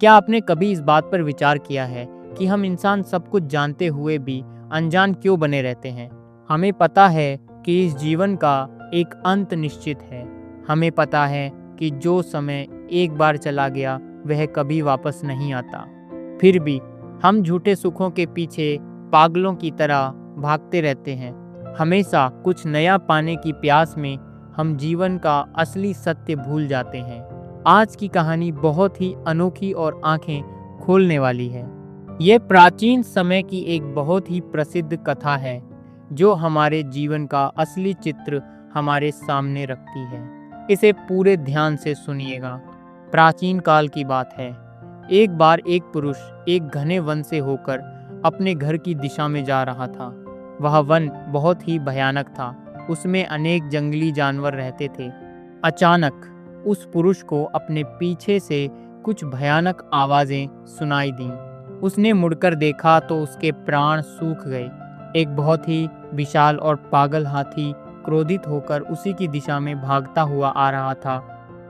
क्या आपने कभी इस बात पर विचार किया है कि हम इंसान सब कुछ जानते हुए भी अनजान क्यों बने रहते हैं? हमें पता है कि इस जीवन का एक अंत निश्चित है। हमें पता है कि जो समय एक बार चला गया वह कभी वापस नहीं आता। फिर भी हम झूठे सुखों के पीछे पागलों की तरह भागते रहते हैं। हमेशा कुछ नया पाने की प्यास में हम जीवन का असली सत्य भूल जाते हैं। आज की कहानी बहुत ही अनोखी और आंखें खोलने वाली है। ये प्राचीन समय की एक बहुत ही प्रसिद्ध कथा है जो हमारे जीवन का असली चित्र हमारे सामने रखती है। इसे पूरे ध्यान से सुनिएगा। प्राचीन काल की बात है। एक बार एक पुरुष एक घने वन से होकर अपने घर की दिशा में जा रहा था। वह वन बहुत ही भयानक था। उसमें अनेक जंगली जानवर रहते थे। अचानक उस पुरुष को अपने पीछे से कुछ भयानक आवाजें सुनाई दी। उसने मुड़कर देखा तो उसके प्राण सूख गए। एक बहुत ही विशाल और पागल हाथी क्रोधित होकर उसी की दिशा में भागता हुआ आ रहा था।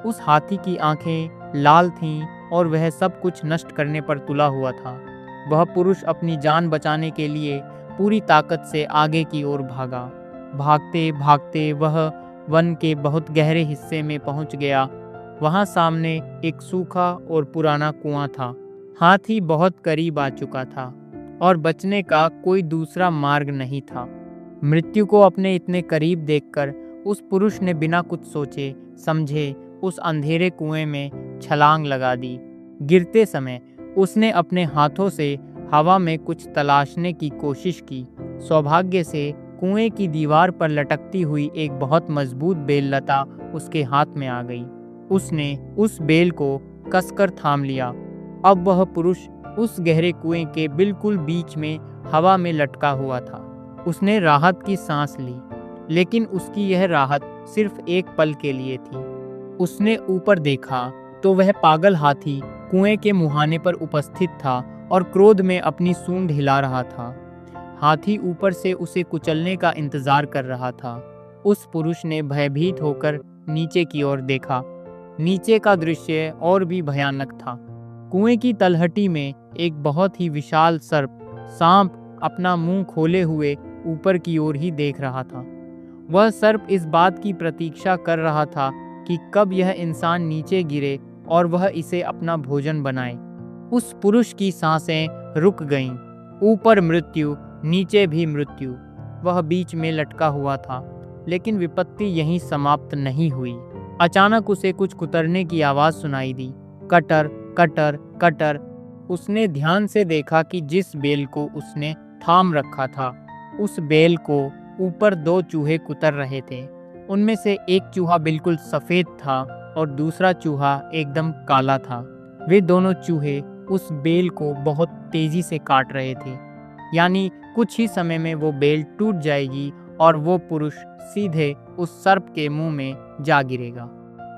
उस हाथी की आंखें लाल थीं और वह सब कुछ नष्ट करने पर तुला हुआ था। वह पुरुष अपनी जान बचाने के लिए पूरी ताकत से आगे की ओर भागा। भागते भागते वह वन के बहुत गहरे हिस्से में पहुंच गया। वहां सामने एक सूखा और पुराना कुआं था। हाथी बहुत करीब आ चुका था और बचने का कोई दूसरा मार्ग नहीं था। मृत्यु को अपने इतने करीब देखकर उस पुरुष ने बिना कुछ सोचे समझे उस अंधेरे कुएं में छलांग लगा दी। गिरते समय उसने अपने हाथों से हवा में कुछ तलाशने की कोशिश की। सौभाग्य से कुएं की दीवार पर लटकती हुई एक बहुत मजबूत बेल लता उसके हाथ में आ गई। उसने उस बेल को कसकर थाम लिया। अब वह पुरुष उस गहरे कुएं के बिल्कुल बीच में हवा में लटका हुआ था। उसने राहत की सांस ली, लेकिन उसकी यह राहत सिर्फ एक पल के लिए थी। उसने ऊपर देखा तो वह पागल हाथी कुएं के मुहाने पर उपस्थित था और क्रोध में अपनी सूंड हिला रहा था। हाथी ऊपर से उसे कुचलने का इंतजार कर रहा था। उस पुरुष ने भयभीत होकर नीचे की ओर देखा। नीचे का दृश्य और भी भयानक था। कुएं की तलहटी में एक बहुत ही विशाल सांप अपना मुंह खोले हुए ऊपर की ओर ही देख रहा था। वह सर्प इस बात की प्रतीक्षा कर रहा था कि कब यह इंसान नीचे गिरे और वह इसे अपना भोजन बनाए। उस पुरुष की सांसें रुक गईं। ऊपर मृत्यु, नीचे भी मृत्यु। वह बीच में लटका हुआ था, लेकिन विपत्ति यहीं समाप्त नहीं हुई। अचानक उसे कुछ कुतरने की आवाज सुनाई दी। Cutter cutter cutter. उसने ध्यान से देखा कि जिस बेल को उसने थाम रखा था, उस बेल को ऊपर दो चूहे कुतर रहे थे। उनमें से एक चूहा बिल्कुल सफेद था और दूसरा चूहा एकदम काला था। वे दोनों चूहे उस बेल को बहुत तेजी से काट रहे थे। यानी कुछ ही समय में वो बेल टूट जाएगी और वो पुरुष सीधे उस सर्प के मुंह में जा गिरेगा।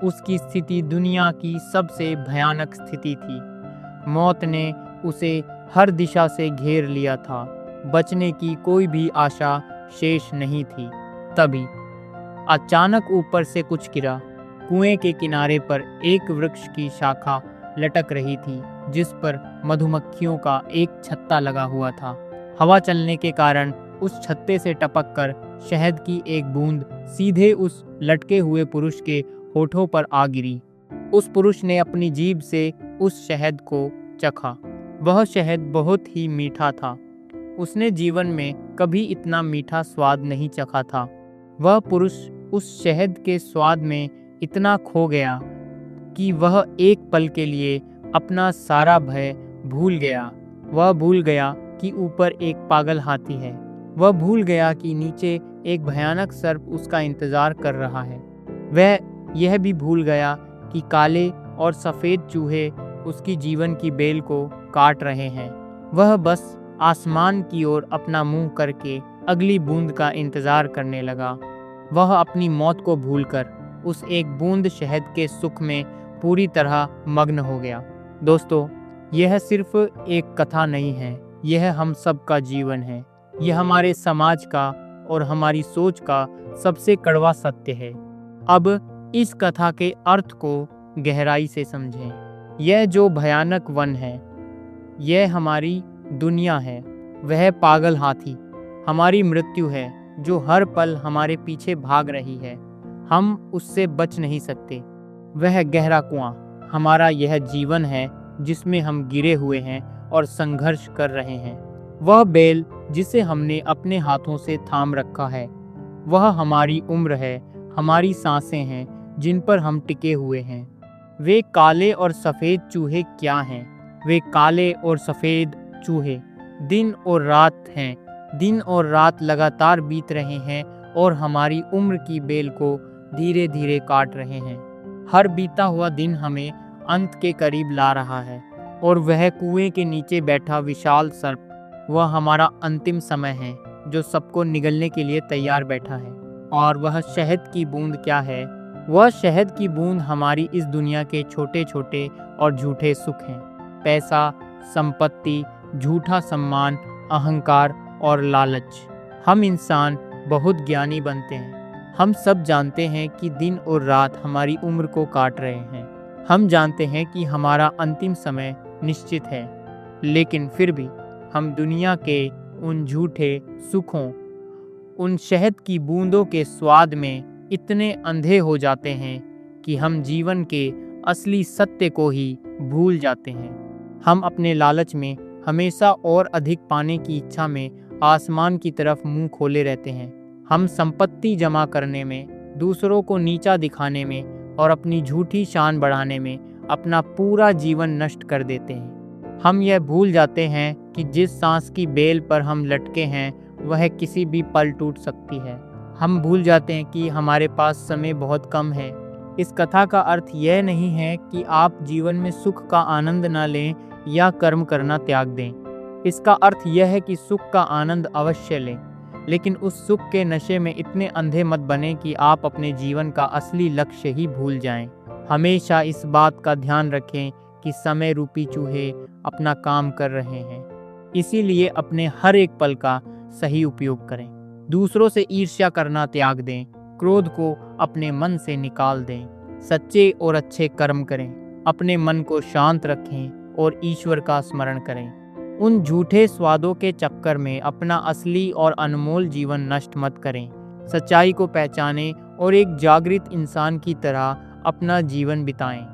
उसकी स्थिति दुनिया की सबसे भयानक स्थिति थी। मौत ने उसे हर दिशा से घेर लिया था। बचने की कोई भी आशा शेष नहीं थी। तभी अचानक ऊपर से कुछ गिरा। कुएं के किनारे पर एक वृक्ष की शाखा लटक रही थी, जिस पर मधुमक्खियों का एक छत्ता लगा हुआ था। हवा चलने के कारण उस छत्ते से टपककर शहद की एक बूंद सीधे उस लटके हुए पुरुष के होठों पर आ गिरी। उस पुरुष ने अपनी जीभ से उस शहद को चखा। वह शहद बहुत ही मीठा था। उसने जीवन में कभी इतना मीठा स्वाद नहीं चखा था। वह पुरुष उस शहद के स्वाद में इतना खो गया कि वह एक पल के लिए अपना सारा भय भूल गया। वह भूल गया कि ऊपर एक पागल हाथी है। वह भूल गया कि नीचे एक भयानक सर्प उसका इंतजार कर रहा है। वह यह भी भूल गया कि काले और सफ़ेद चूहे उसकी जीवन की बेल को काट रहे हैं। वह बस आसमान की ओर अपना मुंह करके अगली बूंद का इंतजार करने लगा। वह अपनी मौत को भूलकर उस एक बूंद शहद के सुख में पूरी तरह मग्न हो गया। दोस्तों, यह सिर्फ एक कथा नहीं है, यह हम सब का जीवन है। यह हमारे समाज का और हमारी सोच का सबसे कड़वा सत्य है। अब इस कथा के अर्थ को गहराई से समझें। यह जो भयानक वन है, यह हमारी दुनिया है। वह पागल हाथी हमारी मृत्यु है, जो हर पल हमारे पीछे भाग रही है। हम उससे बच नहीं सकते। वह गहरा कुआं हमारा यह जीवन है, जिसमें हम गिरे हुए हैं और संघर्ष कर रहे हैं। वह बेल जिसे हमने अपने हाथों से थाम रखा है, वह हमारी उम्र है, हमारी सांसें हैं जिन पर हम टिके हुए हैं। वे काले और सफ़ेद चूहे क्या हैं? वे काले और सफ़ेद चूहे दिन और रात हैं। दिन और रात लगातार बीत रहे हैं और हमारी उम्र की बेल को धीरे धीरे काट रहे हैं। हर बीता हुआ दिन हमें अंत के करीब ला रहा है, और वह कुएं के नीचे बैठा विशाल सर्प, वह हमारा अंतिम समय है, जो सबको निगलने के लिए तैयार बैठा है। और वह शहद की बूंद क्या है? वह शहद की बूंद हमारी इस दुनिया के छोटे छोटे और झूठे सुख हैं। पैसा, संपत्ति, झूठा सम्मान, अहंकार और लालच। हम इंसान बहुत ज्ञानी बनते हैं। हम सब जानते हैं कि दिन और रात हमारी उम्र को काट रहे हैं। हम जानते हैं कि हमारा अंतिम समय निश्चित है, लेकिन फिर भी हम दुनिया के उन झूठे सुखों, उन शहद की बूंदों के स्वाद में इतने अंधे हो जाते हैं कि हम जीवन के असली सत्य को ही भूल जाते हैं। हम अपने लालच में, हमेशा और अधिक पाने की इच्छा में आसमान की तरफ मुंह खोले रहते हैं। हम संपत्ति जमा करने में, दूसरों को नीचा दिखाने में और अपनी झूठी शान बढ़ाने में अपना पूरा जीवन नष्ट कर देते हैं। हम यह भूल जाते हैं कि जिस सांस की बेल पर हम लटके हैं, वह किसी भी पल टूट सकती है। हम भूल जाते हैं कि हमारे पास समय बहुत कम है। इस कथा का अर्थ यह नहीं है कि आप जीवन में सुख का आनंद न लें या कर्म करना त्याग दें। इसका अर्थ यह है कि सुख का आनंद अवश्य लें, लेकिन उस सुख के नशे में इतने अंधे मत बने कि आप अपने जीवन का असली लक्ष्य ही भूल जाएं। हमेशा इस बात का ध्यान रखें कि समय रूपी चूहे अपना काम कर रहे हैं, इसीलिए अपने हर एक पल का सही उपयोग करें। दूसरों से ईर्ष्या करना त्याग दें, क्रोध को अपने मन से निकाल दें, सच्चे और अच्छे कर्म करें, अपने मन को शांत रखें और ईश्वर का स्मरण करें। उन झूठे स्वादों के चक्कर में अपना असली और अनमोल जीवन नष्ट मत करें। सच्चाई को पहचानें और एक जागृत इंसान की तरह अपना जीवन बिताएं।